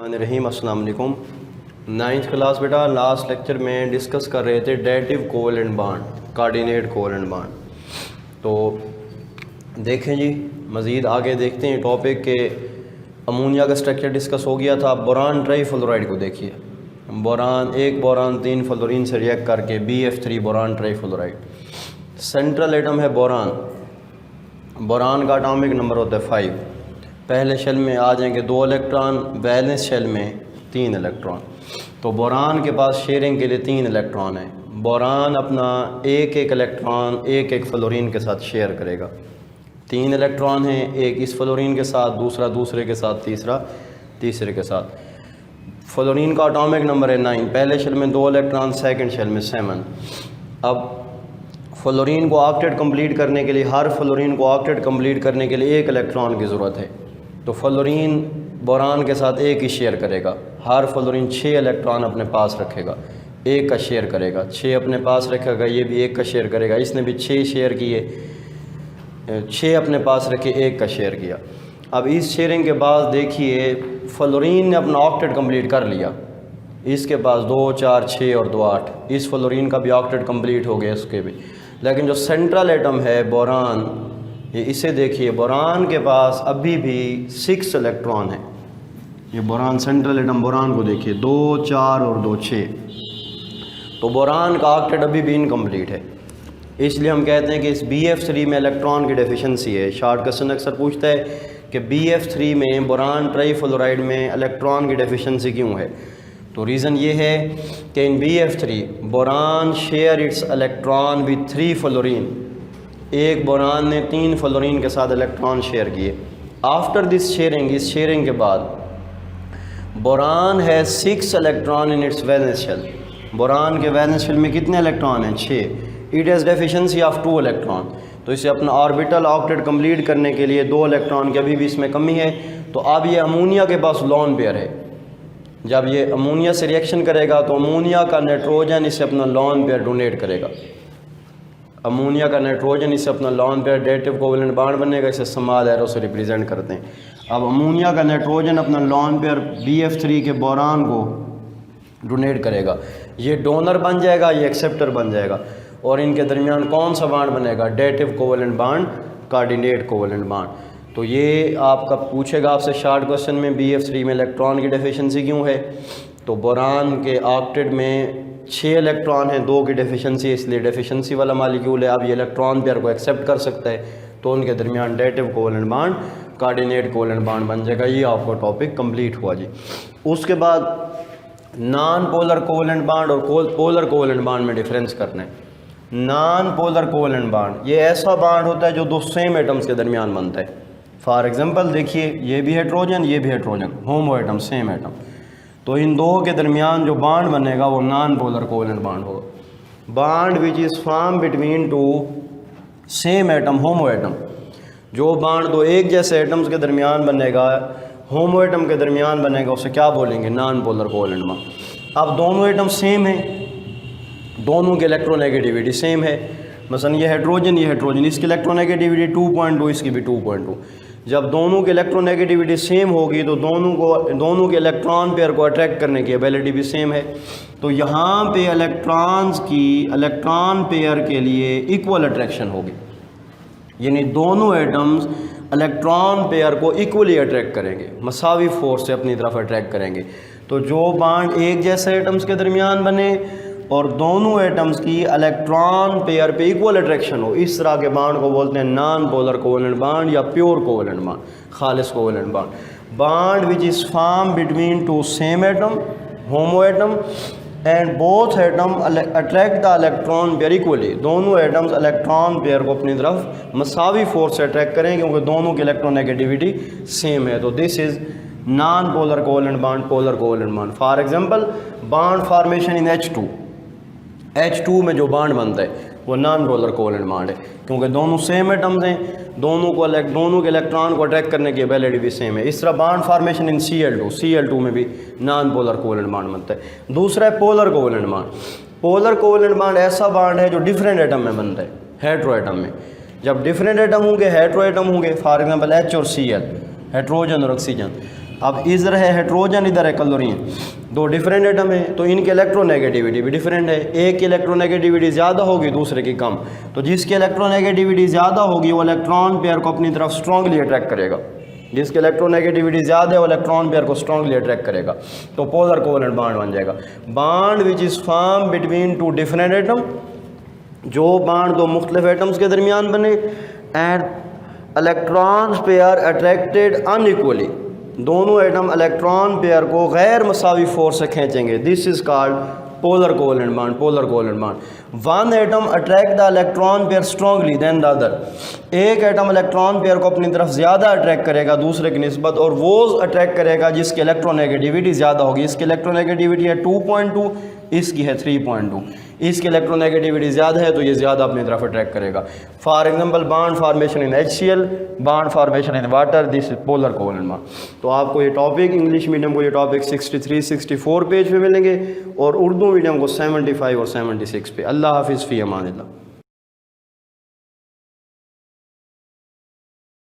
रहीम अस्सलाम वालेकुम। 9th class बेटा लास्ट लेक्चर में डिस्कस कर रहे थे dative covalent bond, coordinate covalent bond. तो देखें जी, मज़ीद आगे देखते हैं टॉपिक के। अमोनिया का स्ट्रक्चर डिस्कस हो गया था। बोरान ट्राईफ्लोराइड को देखिए, बोरान एक बोरान 3 फ्लोरीन से रिएक्ट करके BF3 boron trifluoride. Central atom है बोरान। बोरान का एटॉमिक नंबर होता है 5। पहले शेल में आ जाएंगे 2 इलेक्ट्रॉन, वैलेंस शेल में 3 इलेक्ट्रॉन। तो बोरान के पास शेयरिंग के लिए 3 इलेक्ट्रॉन है। बोरान अपना एक इलेक्ट्रॉन एक फ्लोरीन के साथ शेयर करेगा। 3 इलेक्ट्रॉन हैं, एक इस फ्लोरीन के साथ, दूसरा दूसरे के साथ, तीसरा तीसरे के साथ। फ्लोरीन का एटॉमिक नंबर है 9। पहले शेल में 2 इलेक्ट्रॉन, सेकंड शेल में 7। अब फ्लोरीन को ऑक्टेट कंप्लीट करने के लिए, हर फ्लोरीन को ऑक्टेट कंप्लीट करने के लिए 1 इलेक्ट्रॉन की ज़रूरत है। तो फ्लोरीन बोरान के साथ 1 ही शेयर करेगा। हर फ्लोरीन 6 इलेक्ट्रॉन अपने पास रखेगा, 1 का शेयर करेगा। 6 अपने पास रखेगा, ये भी 1 का शेयर करेगा। इसने भी 6 शेयर किए, 6 अपने पास रखे, 1 का शेयर किया। अब इस शेयरिंग के बाद देखिए फ्लोरीन ने अपना ऑक्टेट कंप्लीट कर लिया। इसके पास 2 4 6 और 2 8। इस फ्लोरीन का भी ऑक्टेट कंप्लीट हो गया, इसके भी। लेकिन जो सेंट्रल एटम है बोरान, ये इसे देखिए, बोरान के पास अभी भी 6 इलेक्ट्रॉन है। ये बोरान सेंट्रल एटम बोरान को देखिए, 2 4 और 2 6। तो बोरान का ऑक्टेट अभी भी इनकम्प्लीट है। इसलिए हम कहते हैं कि इस BF3 में इलेक्ट्रॉन की डेफिशिएंसी है। शॉर्ट क्वेश्चन अक्सर पूछता है कि BF3 में बोरान ट्राईफ्लोराइड में इलेक्ट्रॉन की डेफिशिएंसी क्यों है। तो रीज़न ये है कि in BF3 boron share its electron with 3 fluorine. एक बोरान ने 3 फ्लोरीन के साथ इलेक्ट्रॉन शेयर किए। आफ्टर दिस शेयरिंग, इस शेयरिंग के बाद बोरान है 6 electron in its valence shell. Boron के वैलेंस शेल में कितने इलेक्ट्रॉन हैं? 6। It has deficiency of 2 electron. तो इसे अपना ऑर्बिटल ऑक्टेट कंप्लीट करने के लिए 2 इलेक्ट्रॉन की अभी भी इसमें कमी है। तो अब ये अमोनिया के पास लोन पेयर है। जब ये अमोनिया से रिएक्शन करेगा तो अमोनिया का नाइट्रोजन इसे अपना लोन पेयर डोनेट करेगा। अमोनिया का नाइट्रोजन इसे अपना lone pair dative covalent bond बनेगा। इसे स्मॉल एरो से रिप्रेजेंट करते हैं। अब अमोनिया का नाइट्रोजन अपना लोन पेयर BF3 के बोरान को डोनेट करेगा। ये डोनर बन जाएगा, ये एक्सेप्टर बन जाएगा। और इनके दरमियान कौन सा बॉन्ड बनेगा? Dative covalent bond, coordinate covalent bond. तो ये आपका पूछेगा आपसे शॉर्ट क्वेश्चन में, BF3 में इलेक्ट्रॉन की डेफिशिएंसी क्यों है। तो बोरान के ऑक्टेट में 6 इलेक्ट्रॉन हैं, 2 की डेफिशिएंसी है, इसलिए डेफिशिएंसी वाला मालिक्यूल है। अब ये इलेक्ट्रॉन पेयर को एक्सेप्ट कर सकता है, तो उनके दरमियान dative covalent bond, coordinate covalent bond बन जाएगा। ये आपका टॉपिक कंप्लीट हुआ जी। उसके बाद नॉन पोलर कोवेलेंट बॉन्ड और पोलर कोवेलेंट बॉन्ड में डिफरेंस करना है। नॉन पोलर कोवेलेंट बॉन्ड ये ऐसा बॉन्ड होता है जो 2 सेम एटम्स के दरमियान बनता है। फॉर एग्जांपल देखिए, ये भी हाइड्रोजन, ये भी हाइड्रोजन, होमो एटम, सेम एटम। तो इन 2 के दरमियान जो बॉन्ड बनेगा वो नॉन पोलर कोवेलेंट बॉन्ड होगा। Bond which is form between 2 same atom, homo atom. जो बॉन्ड 2 एक जैसे एटम्स के दरमियान बनेगा, होमो एटम के दरमियान बनेगा, उसे क्या बोलेंगे? Non polar covalent bond. अब दोनों एटम सेम हैं, दोनों की इलेक्ट्रोनेगेटिविटी सेम है। मसलन ये हाइड्रोजन, इसकी इलेक्ट्रोनेगेटिविटी 2.2, इसकी भी 2.2। जब दोनों की इलेक्ट्रोनेगेटिविटी सेम होगी तो दोनों के इलेक्ट्रॉन पेयर को अट्रैक्ट करने की एबिलिटी भी सेम है। तो यहाँ पे इलेक्ट्रॉन्स की इलेक्ट्रॉन पेयर के लिए इक्वल अट्रैक्शन होगी, यानी दोनों एटम्स इलेक्ट्रॉन पेयर को इक्वली अट्रैक्ट करेंगे, मसावी फोर्स से अपनी तरफ अट्रैक्ट करेंगे। तो जो बॉन्ड एक जैसे एटम्स के दरमियान बने और दोनों एटम्स की इलेक्ट्रॉन पेयर पे इक्वल अट्रैक्शन हो, इस तरह के बॉन्ड को बोलते हैं नॉन पोलर कोवेलेंट बॉन्ड या प्योर कोवेलेंट बॉन्ड, खालिस covalent bond. Bond which is form between 2 same atom, homo atom, and both atom attract the electron pair equally. दोनों एटम्स इलेक्ट्रॉन पेयर को अपनी तरफ मसावी फोर्स से अट्रैक्ट करें क्योंकि दोनों की इलेक्ट्रोनेगेटिविटी सेम है। तो this is non polar covalent bond, polar covalent bond. For example bond formation in H2 में जो बॉन्ड बनता है वो नॉन पोलर कोवेलेंट बॉन्ड है क्योंकि दोनों सेम एटम्स हैं, दोनों के इलेक्ट्रॉन को अट्रैक्ट करने की एबिलिटी भी सेम है। इस तरह बॉन्ड फॉर्मेशन इन Cl2 में भी नॉन पोलर कोवेलेंट बॉन्ड बनता है। दूसरा है polar covalent bond. Polar covalent bond ऐसा बॉन्ड है जो डिफरेंट एटम में बनता है, हेटेरो एटम में। जब डिफरेंट एटम होंगे, हेटेरो एटम होंगे, फॉर एग्जांपल H और Cl, हाइड्रोजन और ऑक्सीजन, अब इधर है हाइड्रोजन, इधर है क्लोरीन, दो डिफरेंट एटम है तो इनकी इलेक्ट्रोनेगेटिविटी भी डिफरेंट है। एक की इलेक्ट्रोनेगेटिविटी ज़्यादा होगी, दूसरे की कम। तो जिसकी इलेक्ट्रोनेगेटिविटी ज़्यादा होगी वो इलेक्ट्रॉन पेयर को अपनी तरफ स्ट्रांगली अट्रैक्ट करेगा। जिसकी इलेक्ट्रोनेगेटिविटी ज़्यादा है वो इलेक्ट्रॉन पेयर को स्ट्रांगली अट्रैक्ट करेगा, तो पोलर कोवेलेंट बॉन्ड बन जाएगा। Bond which is form between two different atom, जो बॉन्ड दो मुख्तलिफ एटम्स के दरमियान बने, and electron pair attracted unequally, दोनों एटम इलेक्ट्रॉन पेयर को गैर मसावी फोर्स से खींचेंगे। This is called polar covalent bond. Polar covalent bond, one atom attract the electron pair strongly then the other, एक एटम इलेक्ट्रॉन पेयर को अपनी तरफ ज़्यादा अट्रैक्ट करेगा दूसरे की निस्बत, और वो अट्रैक्ट करेगा जिसकी इलेक्ट्रोनेगेटिविटी ज़्यादा होगी। इसकी इलेक्ट्रोनेगेटिविटी है 2.2, इसकी है 3.2। इसकी इलेक्ट्रोनेगेटिविटी ज़्यादा है तो ये ज़्यादा अपनी तरफ अट्रैक्ट करेगा। For example bond formation in HCl, bond formation in water, this is polar covalent bond. तो आपको ये टॉपिक इंग्लिश मीडियम को ये टॉपिक 63-64 पेज पे मिलेंगे और उर्दू मीडियम को 75 और 76 पे। अल्लाह हाफिज़, फ़ी अमानिल्लाह।